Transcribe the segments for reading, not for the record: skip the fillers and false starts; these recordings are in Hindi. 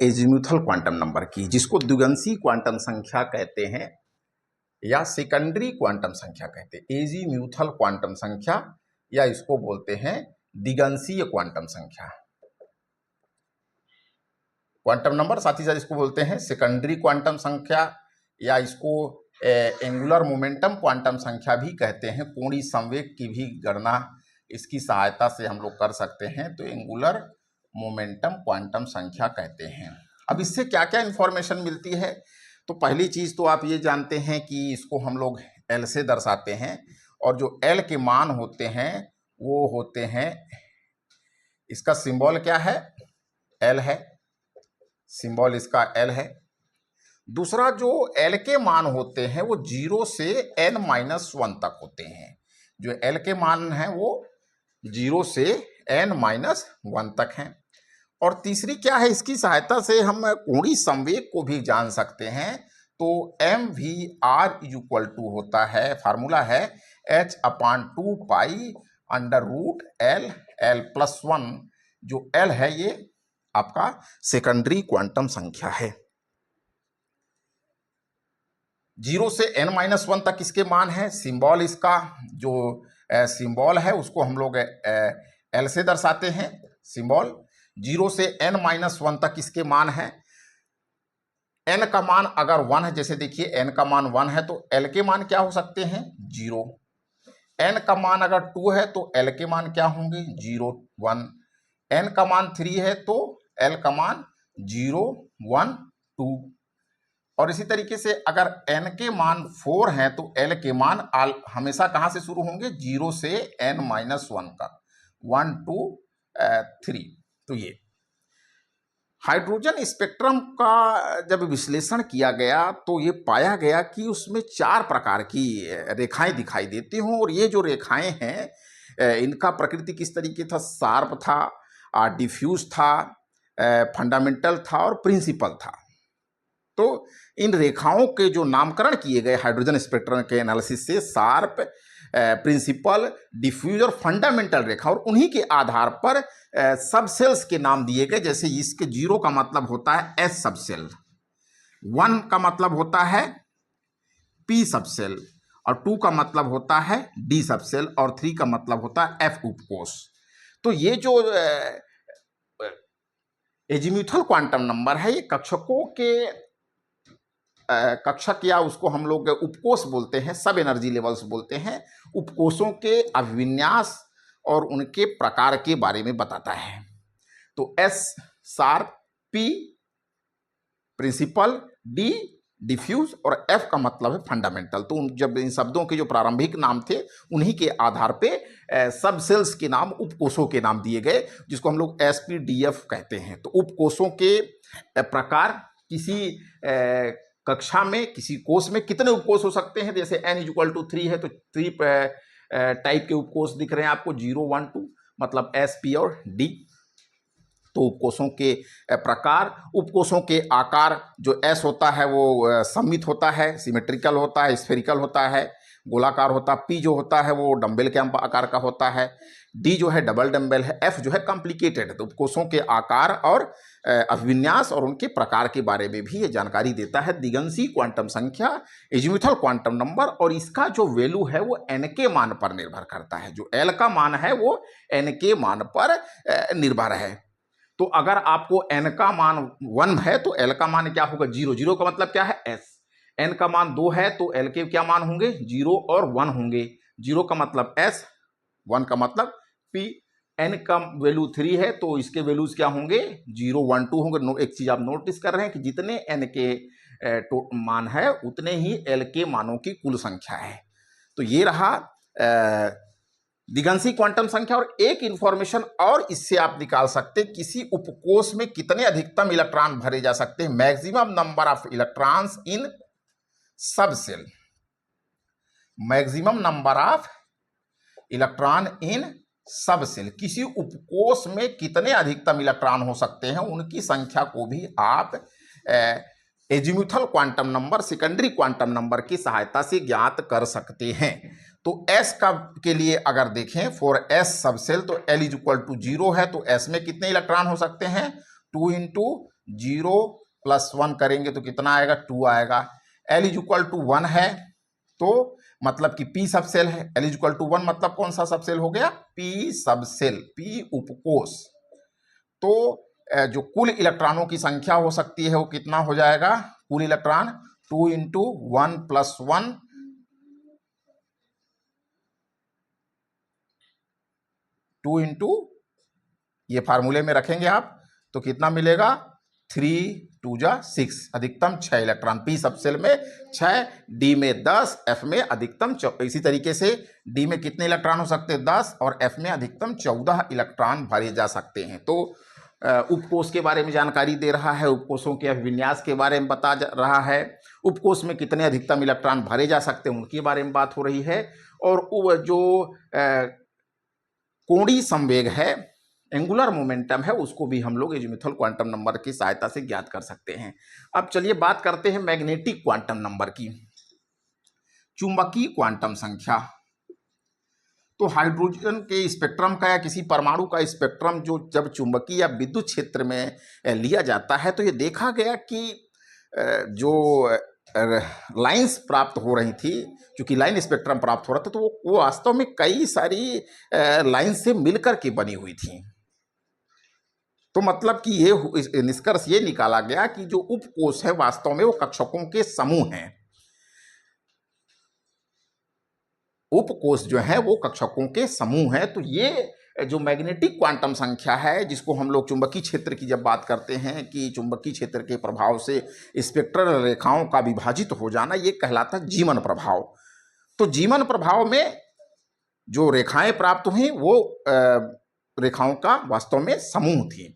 एजीम्यूथल क्वांटम नंबर की, जिसको द्विगंशी क्वांटम संख्या कहते हैं या सेकेंडरी क्वांटम संख्या कहते हैं। एजीम्यूथल क्वांटम संख्या या इसको बोलते हैं द्विगंशीय क्वांटम संख्या। क्वांटम नंबर साथ ही साथ इसको बोलते हैं सेकेंडरी क्वांटम संख्या या इसको एंगुलर मोमेंटम क्वांटम संख्या भी कहते हैं। कोणीय संवेग की भी गणना इसकी सहायता से हम लोग कर सकते हैं, तो एंगुलर मोमेंटम क्वांटम संख्या कहते हैं। अब इससे क्या क्या इंफॉर्मेशन मिलती है, तो पहली चीज तो आप ये जानते हैं कि इसको हम लोग एल से दर्शाते हैं, और जो एल के मान होते हैं वो होते हैं, इसका सिंबल क्या है, एल है, सिंबल इसका एल है। दूसरा, जो एल के मान होते हैं वो 0 से n-1 तक होते हैं। जो एल के मान हैं वो 0 से n-1 तक हैं। और तीसरी क्या है, इसकी सहायता से हम कोणीय संवेग को भी जान सकते हैं। तो mvr इक्वल टू होता है, फार्मूला है h/2π√L+1। जो L है ये आपका सेकेंडरी क्वांटम संख्या है। 0 से n-1 तक इसके मान है। सिंबल इसका जो सिंबल है उसको हम लोग L से दर्शाते हैं। सिंबल 0 से n-1 तक इसके मान है। n का मान अगर 1 है, जैसे देखिए n का मान 1 है तो L के मान क्या हो सकते हैं, 0। n का मान अगर 2 है तो L के मान क्या होंगे, 0, 1। n का मान 3 है तो L का मान 0, 1, 2। और इसी तरीके से अगर n के मान 4 हैं तो L के मान हमेशा कहां से शुरू होंगे, 0 से n-1 का, 1, 2, 3। तो ये हाइड्रोजन स्पेक्ट्रम का जब विश्लेषण किया गया तो ये पाया गया कि उसमें 4 प्रकार की रेखाएं दिखाई देती हों, और ये जो रेखाएं हैं इनका प्रकृति किस तरीके था, शार्प था, डिफ्यूज था, फंडामेंटल था और प्रिंसिपल था। तो इन रेखाओं के जो नामकरण किए गए हाइड्रोजन स्पेक्ट्रम के एनालिसिस से, शार्प, प्रिंसिपल, डिफ्यूज और फंडामेंटल रेखा, और उन्हीं के आधार पर सब सेल्स के नाम दिए गए। जैसे इसके 0 का मतलब होता है एस सब सेल, 1 का मतलब होता है पी सब सेल, और 2 का मतलब होता है डी सब सेल, और 3 का मतलब होता है एफ उपकोष। तो ये जो एजीम्यूथल क्वांटम नंबर है, ये कक्षकों के कक्षक या उसको हम लोग उपकोष बोलते हैं, सब एनर्जी लेवल्स बोलते हैं, उपकोषों के अभिविन्यास और उनके प्रकार के बारे में बताता है। तो S sharp, P principal, D diffuse और एफ का मतलब है फंडामेंटल। तो जब इन शब्दों के जो प्रारंभिक नाम थे उन्हीं के आधार पे सब सेल्स के नाम उपकोषों के नाम दिए गए, जिसको हम लोग SPDF कहते हैं। तो उपकोषों के प्रकार, किसी कक्षा में, किसी कोष में कितने उपकोष हो सकते हैं, जैसे n = 3 है तो 3 टाइप के उपकोष दिख रहे हैं आपको, 0, 1, 2, मतलब S, P और D। तो उपकोषों के प्रकार, उपकोषों के आकार, जो S होता है वो सममित होता है, सिमेट्रिकल होता है, स्फेरिकल होता है, गोलाकार होता है। P जो होता है वो डंबल के आकार का होता है। D जो है डबल डंबल है। F जो है कॉम्प्लिकेटेड है। तो उपकोषों के आकार और अभिविन्यास और उनके प्रकार के बारे में भी ये जानकारी देता है द्विगंशी क्वांटम संख्या, एजीम्यूथल क्वांटम नंबर। और इसका जो वैल्यू है वो n के मान पर निर्भर करता है। जो L का मान है वो n के मान पर निर्भर है। तो अगर आपको n का मान 1 है तो L का मान क्या होगा, 0। 0 का मतलब क्या है, S। n का मान 2 है तो L के क्या मान होंगे, 0 और 1 होंगे। 0 का मतलब S, 1 का मतलब P। n का वैल्यू 3 है तो इसके वैल्यूज क्या होंगे, 0, 1, 2 होंगे। एक चीज आप नोटिस कर रहे हैं कि जितने n के मान है उतने ही L के मानों की कुल संख्या है। तो ये रहा द्विगंशी क्वांटम संख्या। और एक इंफॉर्मेशन और इससे आप निकाल सकते हैं, किसी उपकोष में कितने अधिकतम इलेक्ट्रॉन भरे जा सकते हैं, maximum number of electrons in subshell. Maximum number of electron in subshell, किसी उपकोष में कितने अधिकतम इलेक्ट्रॉन हो सकते हैं उनकी संख्या को भी आप azimuthal quantum number, secondary quantum number की सहायता से ज्ञात कर सकते हैं। तो S का के लिए अगर देखें, फॉर S सब सेल, तो L = 0 है तो S में कितने इलेक्ट्रॉन हो सकते हैं, 2 × 0 + 1 करेंगे तो कितना आएगा, 2 आएगा। L इज इक्वल टू 1 है तो मतलब कि P सब सेल है। L इज इक्वल टू 1 मतलब कौन सा सब सेल हो गया, P सब सेल, P उपकोष। तो जो कुल इलेक्ट्रॉनों की संख्या हो सकती है वो कितना हो जाएगा, कुल इलेक्ट्रॉन 2 × 1 + 1 2 × ये फार्मूले में रखेंगे आप तो कितना मिलेगा, 3 × 2 = 6, अधिकतम 6 इलेक्ट्रॉन। P सब सेल में 6, D में 10, F में अधिकतम इसी तरीके से D में कितने इलेक्ट्रॉन हो सकते हैं, 10, और F में अधिकतम 14 इलेक्ट्रॉन भरे जा सकते हैं। तो उपकोष के बारे में जानकारी दे रहा है, उपकोषों के विन्यास के बारे में बता रहा है, उपकोष में कितने अधिकतम इलेक्ट्रॉन भरे जा सकते हैं उनके बारे में बात हो रही है, और जो कोणीय संवेग है, एंगुलर मोमेंटम है, उसको भी हम लोग एजीमुथल क्वांटम नंबर की सहायता से ज्ञात कर सकते हैं। अब चलिए बात करते हैं मैग्नेटिक क्वांटम नंबर की, चुंबकीय क्वांटम संख्या। तो हाइड्रोजन के स्पेक्ट्रम का या किसी परमाणु का स्पेक्ट्रम जो जब चुंबकीय या विद्युत क्षेत्र में लिया जाता है तो ये देखा गया कि जो लाइंस प्राप्त हो रही थी, क्योंकि लाइन स्पेक्ट्रम प्राप्त हो रहा था, तो वो वास्तव में कई सारी लाइन से मिलकर के बनी हुई थी। तो मतलब कि ये निष्कर्ष ये निकाला गया कि जो उपकोष है वास्तव में वो कक्षकों के समूह हैं। उपकोष जो है वो कक्षकों के समूह है। तो ये जो मैग्नेटिक क्वांटम संख्या है, जिसको हम लोग चुंबकीय क्षेत्र की जब बात करते हैं कि चुंबकीय क्षेत्र के प्रभाव से स्पेक्ट्रल रेखाओं का विभाजित हो जाना, ये कहलाता है जीवन प्रभाव। तो जीवन प्रभाव में जो रेखाएं प्राप्त हुई वो रेखाओं का वास्तव में समूह थी।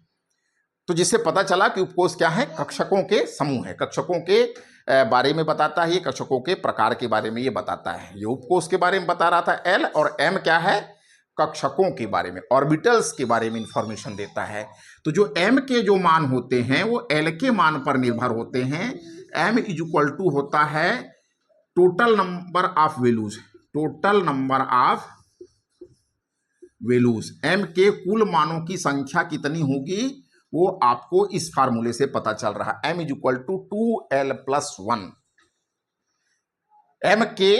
तो जिससे पता चला कि उपकोष क्या है, कक्षकों के समूह है। कक्षकों के बारे में बताता है, ये कक्षकों के प्रकार के बारे में ये बताता है। ये उपकोष के बारे में बता रहा था L, और M क्या है, कक्षकों के बारे में, ऑर्बिटल्स के बारे में इंफॉर्मेशन देता है। तो जो M के जो मान होते हैं वो L के मान पर निर्भर होते हैं। M इज इक्वल टू होता है total number of values, total number of values. M के कुल मानों की संख्या कितनी होगी वो आपको इस फार्मूले से पता चल रहा है, M is equal to 2L + 1। M के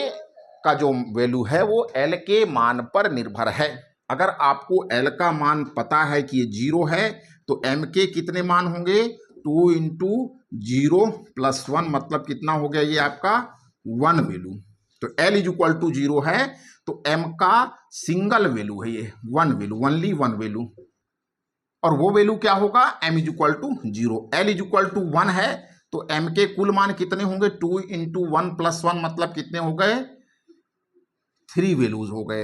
का जो वैल्यू है वो L के मान पर निर्भर है। अगर आपको L का मान पता है कि ये 0 है तो M के कितने मान होंगे, 2 × 0 + 1 मतलब कितना हो गया, ये आपका 1 वैल्यू। तो L इज इक्वल टू 0 है तो M का सिंगल वैल्यू है, ये 1 वैल्यू, ओनली 1 वैल्यू। और वो वैल्यू क्या होगा, M is equal to 0। L is equal to 1 है तो M के कुल मान कितने होंगे, 2 × 1 + 1 मतलब कितने हो गए, 3 वैल्यूज हो गए।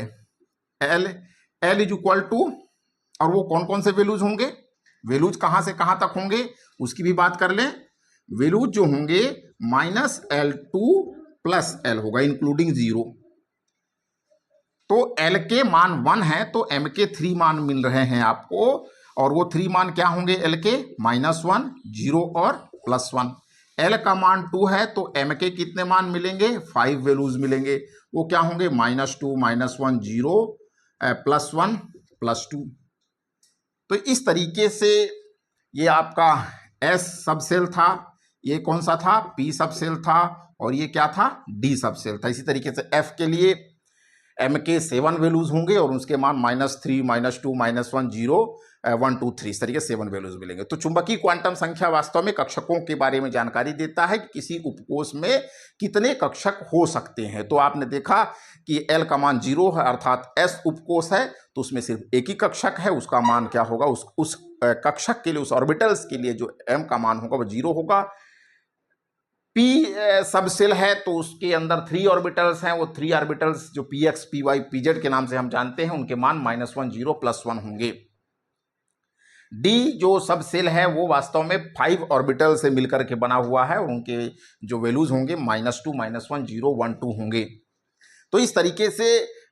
L इज इक्वल टू, और वो कौन कौन से वैल्यूज होंगे, वैल्यूज कहां से कहां तक होंगे उसकी भी बात कर लें। वैल्यूज जो होंगे -L2 + L होगा इंक्लूडिंग 0। तो L के मान 1 है तो M के 3 मान मिल रहे हैं आपको, और वो 3 मान क्या होंगे L के, -1, 0 और +1। L का मान 2 है तो M के कितने मान मिलेंगे, 5 वैल्यूज मिलेंगे। वो क्या होंगे, -2, -1, 0, +1, +2। तो इस तरीके से ये आपका S सब सेल था, ये कौन सा था, P सब सेल था, और ये क्या था, D सब सेल था। इसी तरीके से F के लिए M के 7 वैल्यूज होंगे और उसके मान -3, -2, -1, 0, 1, 2, 3, इस तरीके 7 वैल्यूज मिलेंगे। तो चुंबकीय क्वांटम संख्या वास्तव में कक्षकों के बारे में जानकारी देता है कि किसी उपकोष में कितने कक्षक हो सकते हैं। तो आपने देखा कि L का मान 0 है, अर्थात S उपकोष है तो उसमें सिर्फ एक ही कक्षक है, उसका मान क्या होगा, उस कक्षक के लिए, उस ऑर्बिटल्स के लिए जो M का मान होगा वो 0 होगा। P सब सेल है तो उसके अंदर 3 ऑर्बिटल्स हैं, वो 3 ऑर्बिटल्स जो Px, Py, Pz के नाम से हम जानते हैं, उनके मान -1, 0, +1 होंगे। D जो सब सेल है वो वास्तव में 5 ऑर्बिटल से मिलकर के बना हुआ है और उनके जो वैल्यूज होंगे -2, -1, 0, 1, 2 होंगे। तो इस तरीके से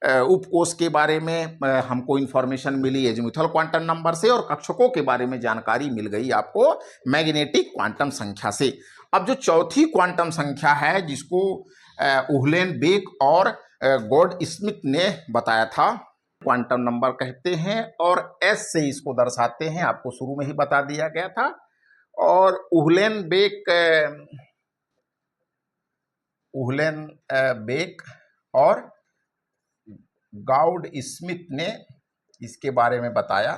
उपकोष के बारे में हमको इंफॉर्मेशन मिली एजीमुथल क्वांटम नंबर से, और कक्षकों के बारे में जानकारी मिल गई आपको मैग्नेटिक क्वांटम संख्या से। अब जो चौथी क्वांटम संख्या है जिसको उहलेनबेक और गॉड स्मिथ ने बताया था, क्वांटम नंबर कहते हैं, और S से इसको दर्शाते हैं, आपको शुरू में ही बता दिया गया था। और उहलेनबेक और गॉड स्मिथ ने इसके बारे में बताया।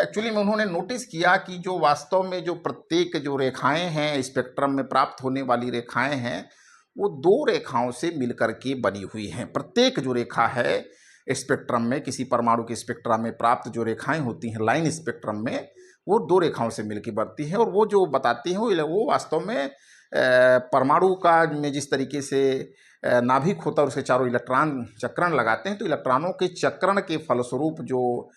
एक्चुअली में उन्होंने नोटिस किया कि जो वास्तव में जो प्रत्येक जो रेखाएं हैं स्पेक्ट्रम में प्राप्त होने वाली रेखाएं हैं वो दो रेखाओं से मिलकर के बनी हुई हैं। प्रत्येक जो रेखा है स्पेक्ट्रम में, किसी परमाणु के स्पेक्ट्रम में प्राप्त जो रेखाएं होती हैं लाइन स्पेक्ट्रम में, वो दो रेखाओं से मिलकर बनती हैं। और वो जो बताती हैं वो वास्तव में परमाणु का में जिस तरीके से नाभिक होता है और उसके चारों इलेक्ट्रॉन चक्रण लगाते हैं, तो इलेक्ट्रॉनों के चक्रण के फलस्वरूप जो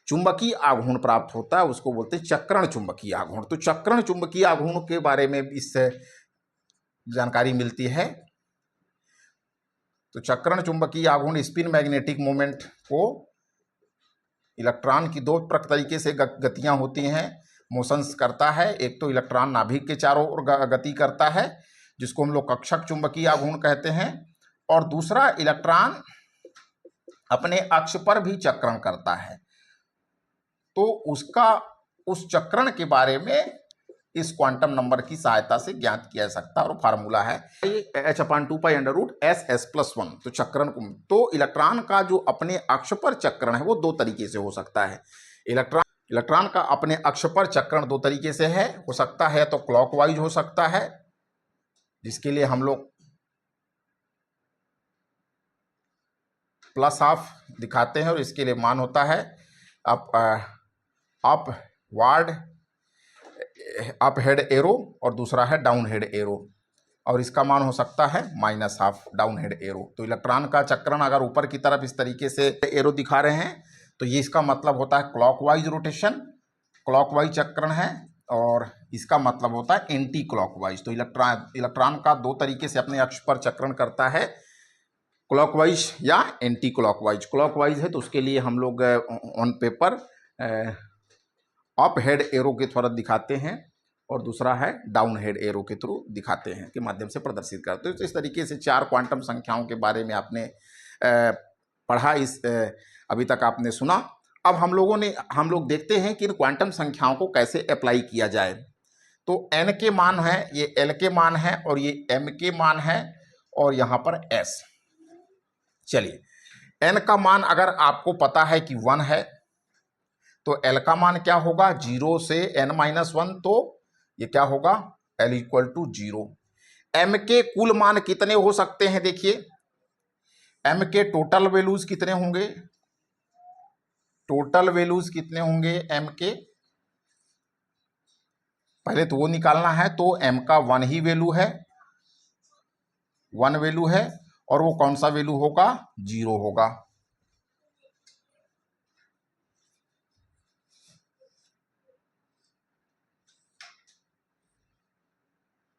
चुंबकीय आघूर्ण प्राप्त होता है उसको बोलते हैं चक्रण चुंबकीय आघूर्ण। तो चक्रण चुंबकीय आघूर्ण के बारे में इस जानकारी मिलती है। तो चक्रण चुंबकीय आघूर्ण स्पिन मैग्नेटिक मोमेंट को, इलेक्ट्रॉन की दो तरीके से गतियां होती हैं, मोशंस करता है। एक तो इलेक्ट्रॉन नाभिक के चारों ओर गति करता है जिसको हम लोग कक्षक चुंबकीय आघूर्ण कहते हैं, और दूसरा इलेक्ट्रॉन अपने अक्ष पर भी चक्रण करता है। तो उस चक्रण के बारे में इस क्वांटम नंबर की सहायता से ज्ञात किया जा सकता है। और फार्मूला है h/2π√SS+1। तो चक्रण तो इलेक्ट्रॉन का जो अपने अक्ष पर चक्रण है वो दो तरीके से हो सकता है। इलेक्ट्रॉन का अपने अक्ष पर चक्रण दो तरीके से हो सकता है। तो क्लॉकवाइज हो सकता है, जिसके लिए हम लोग प्लस हाफ दिखाते हैं और इसके लिए मान होता है अप हेड एरो और दूसरा है डाउन हेड एरो, और इसका मान हो सकता है minus half down head arrow. तो इलेक्ट्रॉन का चक्रण अगर ऊपर की तरफ इस तरीके से एरो दिखा रहे हैं तो ये इसका मतलब होता है क्लॉकवाइज रोटेशन, क्लॉकवाइज चक्रण है, और इसका मतलब होता है एंटी क्लॉकवाइज। तो इलेक्ट्रॉन का दो तरीके से अपने अक्ष पर चक्रण करता है, क्लॉकवाइज या एंटी क्लॉकवाइज। क्लॉकवाइज है तो उसके लिए हम लोग on paper up head arrow के द्वारा दिखाते हैं और दूसरा है डाउन हेड एरो के थ्रू दिखाते हैं, के माध्यम से प्रदर्शित करते हैं। तो इस तरीके से चार क्वांटम संख्याओं के बारे में आपने पढ़ा, अभी तक आपने सुना। अब हम लोग देखते हैं कि इन क्वांटम संख्याओं को कैसे अप्लाई किया जाए। तो n के मान है, ये l के मान है, और ये m के मान है, और यहाँ पर s। चलिए, n का मान अगर आपको पता है कि 1 है तो l का मान क्या होगा, 0 से n-1, तो ये क्या होगा, l = 0। m के कुल मान कितने हो सकते हैं, देखिए m के टोटल वैल्यूज कितने होंगे, m के पहले तो वो निकालना है। तो m का 1 ही वैल्यू है, 1 वैल्यू है, और वो कौन सा वैल्यू होगा, 0 होगा।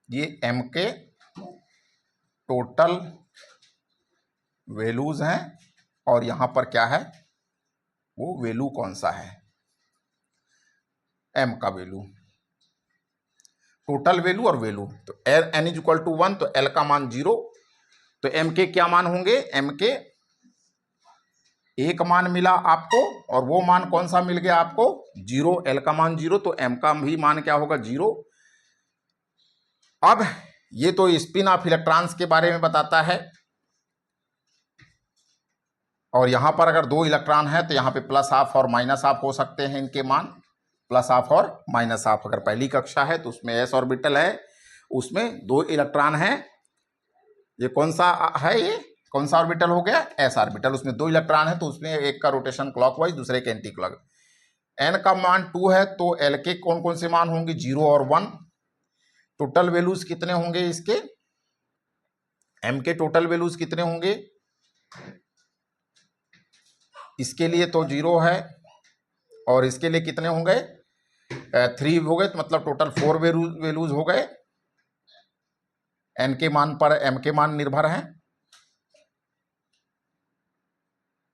ये m के टोटल वैल्यूज हैं, और यहां पर क्या है, वो वैल्यू कौन सा है, m का वैल्यू, टोटल वैल्यू और वैल्यू। तो n = 1 तो l का मान 0। तो m के क्या मान होंगे, m के एक मान मिला आपको, और वो मान कौन सा मिल गया आपको, 0। l का मान 0 तो m का भी मान क्या होगा, 0। अब ये तो स्पिन ऑफ इलेक्ट्रॉन्स के बारे में बताता है, और यहां पर अगर दो इलेक्ट्रॉन है तो यहां पे प्लस हाफ और माइनस हाफ हो सकते हैं इनके मान, प्लस हाफ और माइनस हाफ। अगर पहली कक्षा है तो उसमें s ऑर्बिटल है, उसमें दो इलेक्ट्रॉन है, ये कौन सा है, ये कौन सा ऑर्बिटल हो गया, s ऑर्बिटल। उसमें दो इलेक्ट्रॉन है तो उसमें एक का रोटेशन क्लॉकवाइज, दूसरे के एंटी क्लॉक। n का मान 2 है तो l के कौन कौन से मान होंगे, 0 और 1। टोटल वैल्यूज कितने होंगे इसके, m के टोटल वैल्यूज कितने होंगे, इसके लिए तो 0 है, और इसके लिए कितने होंगे, 3 हो गए, तो मतलब टोटल 4 वैल्यूज हो गए। n के मान पर m के मान निर्भर हैं।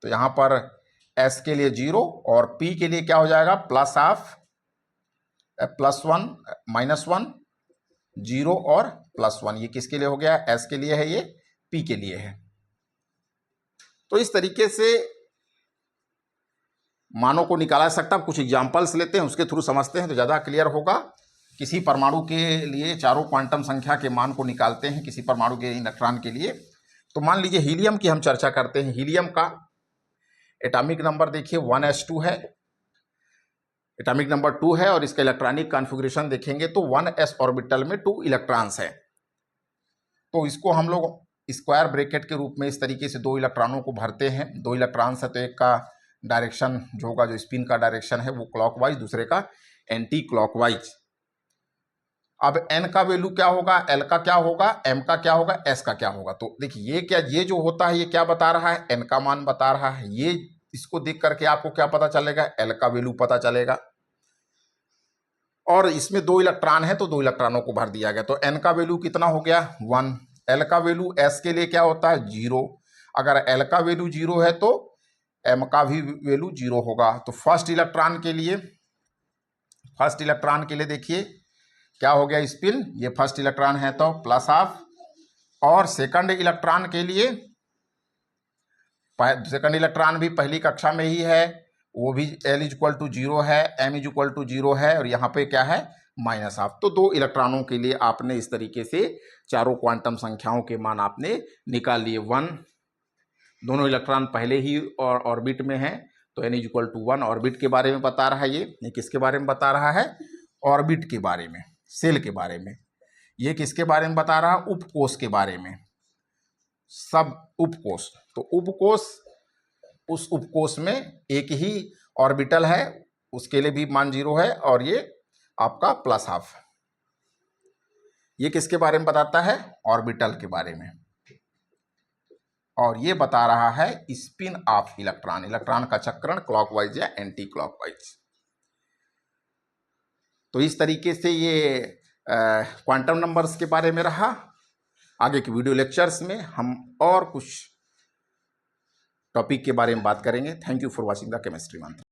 तो यहां पर s के लिए 0 और p के लिए क्या हो जाएगा, प्लस हाफ, +1 -1, 0 और +1। ये किसके लिए हो गया, s के लिए है, ये p के लिए है। तो इस तरीके से मानों को निकाला जा सकता है। कुछ एग्जाम्पल्स लेते हैं, उसके थ्रू समझते हैं तो ज़्यादा क्लियर होगा। किसी परमाणु के लिए चारों क्वांटम संख्या के मान को निकालते हैं किसी परमाणु के इलेक्ट्रॉन के लिए। तो मान लीजिए हीलियम की हम चर्चा करते हैं। हीलियम का एटॉमिक नंबर देखिए 1s2 है, एटॉमिक नंबर 2 है, और इसका इलेक्ट्रॉनिक कॉन्फ़िगरेशन देखेंगे तो 1s ऑर्बिटल में 2 इलेक्ट्रॉन्स है। तो इसको हम लोग स्क्वायर ब्रैकेट के रूप में इस तरीके से 2 इलेक्ट्रॉनों को भरते हैं। 2 इलेक्ट्रॉन्स है तो एक का डायरेक्शन जो होगा, जो स्पिन का डायरेक्शन है वो क्लॉकवाइज, दूसरे का एंटी क्लॉकवाइज। अब n का वैल्यू क्या होगा, l का क्या होगा, m का क्या होगा, s का क्या होगा। तो देखिए ये क्या, ये जो होता है ये क्या बता रहा है, n का मान बता रहा है। ये इसको देख करके आपको क्या पता चलेगा, l का वैल्यू पता चलेगा। और इसमें 2 इलेक्ट्रॉन है तो 2 इलेक्ट्रॉनों को भर दिया गया। तो n का वैल्यू कितना हो गया 1। l का वैल्यू s के लिए क्या होता है 0। अगर l का वैल्यू 0 है तो m का भी वैल्यू 0 होगा। तो फर्स्ट इलेक्ट्रॉन के लिए देखिए क्या हो गया स्पिन, ये फर्स्ट इलेक्ट्रॉन है तो प्लस हाफ। और सेकंड इलेक्ट्रॉन के लिए, सेकंड इलेक्ट्रॉन भी पहली कक्षा में ही है, वो भी l इक्वल टू 0 है, m इक्वल टू 0 है, और यहाँ पे क्या है माइनस हाफ। तो 2 इलेक्ट्रॉनों के लिए आपने इस तरीके से चारों क्वांटम संख्याओं के मान आपने निकाल लिए। 1, दोनों इलेक्ट्रॉन पहले ही और ऑर्बिट में है तो n इक्वल टू 1 ऑर्बिट के बारे में बता रहा है। ये किसके बारे में बता रहा है, ऑर्बिट के बारे में, सेल के बारे में। ये किसके बारे में बता रहा है, उपकोष के बारे में, सब उपकोष। तो उपकोष, उस उपकोष में एक ही ऑर्बिटल है, उसके लिए भी मान 0 है, और ये आपका प्लस हाफ। ये किसके बारे में बताता है, ऑर्बिटल के बारे में। और ये बता रहा है स्पिन ऑफ इलेक्ट्रॉन, इलेक्ट्रॉन का चक्रण क्लॉकवाइज या एंटी क्लॉकवाइज। तो इस तरीके से ये क्वांटम नंबर्स के बारे में रहा। आगे के वीडियो लेक्चर्स में हम और कुछ टॉपिक के बारे में बात करेंगे। Thank you for watching the chemistry मंत्र।